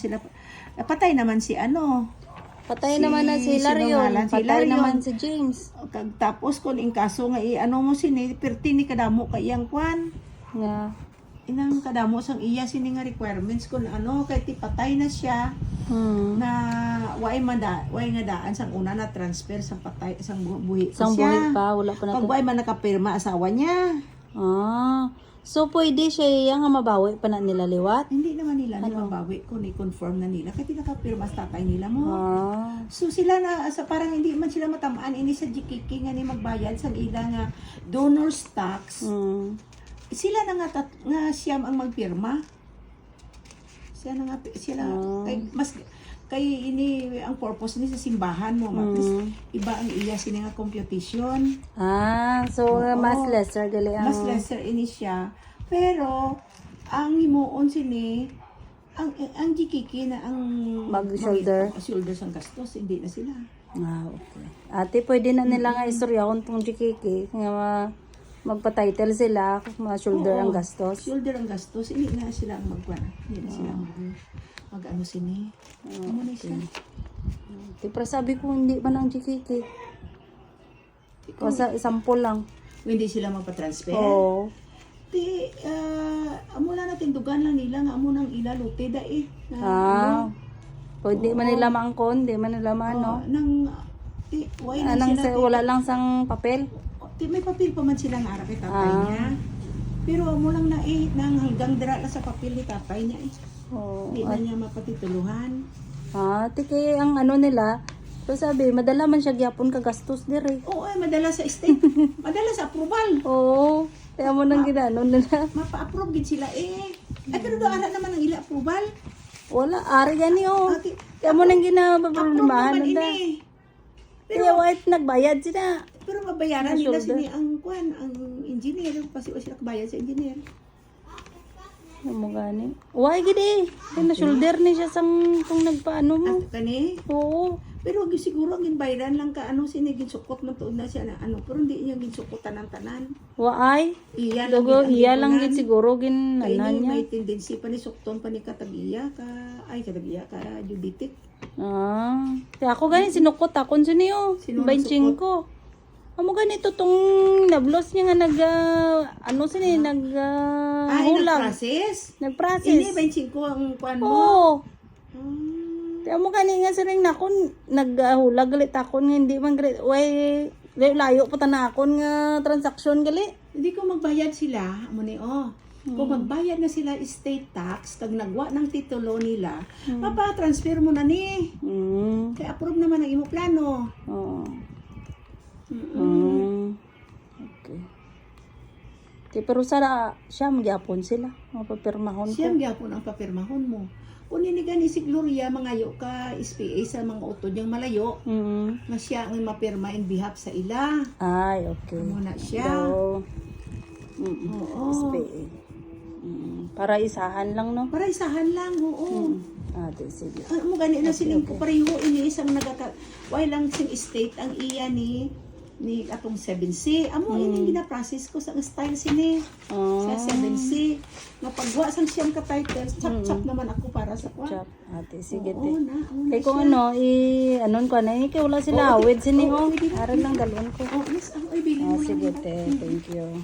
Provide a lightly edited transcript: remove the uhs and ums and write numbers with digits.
Sila, patay naman si ano. Patay naman na si Larion. Patay naman si James. Tapos kung inkaso nga ano mo sini, perti ni kadamo kayang kwan. Yeah. Inang kadamo sang iya sini nga requirements kung ano kay ti patay na siya. Na way nga daan sang una na transfer sang patay sang buhi Sang buhi pa, wala pa Pag natin. way man nakapirma asawa niya. So pwede siya nga mabawi pa na nila liwat? Hindi naman nila mabawi kung i-confirm na nila kasi nakapirma sa tatay nila mo. So sila na parang hindi man sila matamaan ini sa GKK nga ni magbayad sa ila nga donors tax. Sila na nga siyam ang magpirma. Siya na nga sila kay ini ang purpose ni sa simbahan mo iba ang iya sini nga computation. So mas lesser gali ang Mas lesser ini siya. Pero ang himuon sini ang GKK na ang mag-shoulder ang gastos, hindi na sila. Okay. Ate, pwede na nila nga istorya kung tong GKK nga magpa-title sila, ma-shoulder ang gastos. Shoulder ang gastos, hindi na sila ang hindi na sila mag-ano sini. Ano na siya? Pero sabi ko hindi man ang GKK. Kasi sample lang. Hindi sila magpa-transfer? Oo. Di, amo lang natin dugan lang nila nga amo nang ila lute da eh. Pwede man nila maangkon, di man nila maano. Wala lang sang papel. May papel pa man silang ara kay tatay niya. Pero amo lang na nang hanggang dira na sa papel ni tatay niya eh. Hindi na niya mapatituluhan. Tiki ang ano nila, so sabi, madala man siya gyapon ka gastos dire. Oo, madala sa state. Madala sa approval. Oo. Kaya mo nang ginanon nila. Mapa-approve gid sila eh. Pero do ara naman ang ila approval. Wala, ari gani Kaya mo nang ginababrulumahan nila. Kaya white nagbayad sila. Pero mabayaran nila sini ang ang engineer kasi sila kabayad sa engineer. Ano mo gani? Why gidi? Kaya na shoulder ni siya sang kung nagpaano mo. Kani? Oo. Pero siguro ang bayaran lang ka sini ginsukot man tuod na siya na pero hindi niya ginsukotan ang tanan. Waay? Iya lang gid siguro ginanan niya. May tendency pa ni sukton pa ni katagiya ka juditik. Kaya ako gani sinukot akon siniyo. 25. Amo ganito tong nablos niya nga hulag. Nagprocess. Ini 25 ang kuan mo. Oo. Kaya mo gani nga siring na akon naghulag galit akon hindi man layo pa na akon nga transaction gali. Hindi ko magbayad sila amo ni Kung magbayad na sila estate tax, tag nagwa ng titulo nila, mapa-transfer mo na ni. Kaya approve naman ang imo plano. Okay. Pero siya magyapon sila. Mapapirmahon ko. Siya magyapon ang papirmahon mo. Kung ninigan si Gloria, mangayo ka SPA sa mga utod niyang malayo, na siya ang mapirma in behalf sa ila. Ay, okay. Muna siya. SPA. Para isahan lang, no? Para isahan lang, oo. Sige. Mo gani na sining ko pareho ini isang why lang sing estate ang iya ni atong 7C. Amo ini gina-process ko sa style sini. Sa 7C. Napagwa sang siyang ka title, chap naman ako para sa kwa. Chap. Sige te. Kay kung anon ko na kay wala sila awid sini Aral lang dalon ko. Yes, ay bilhin mo. Sige te. Thank you.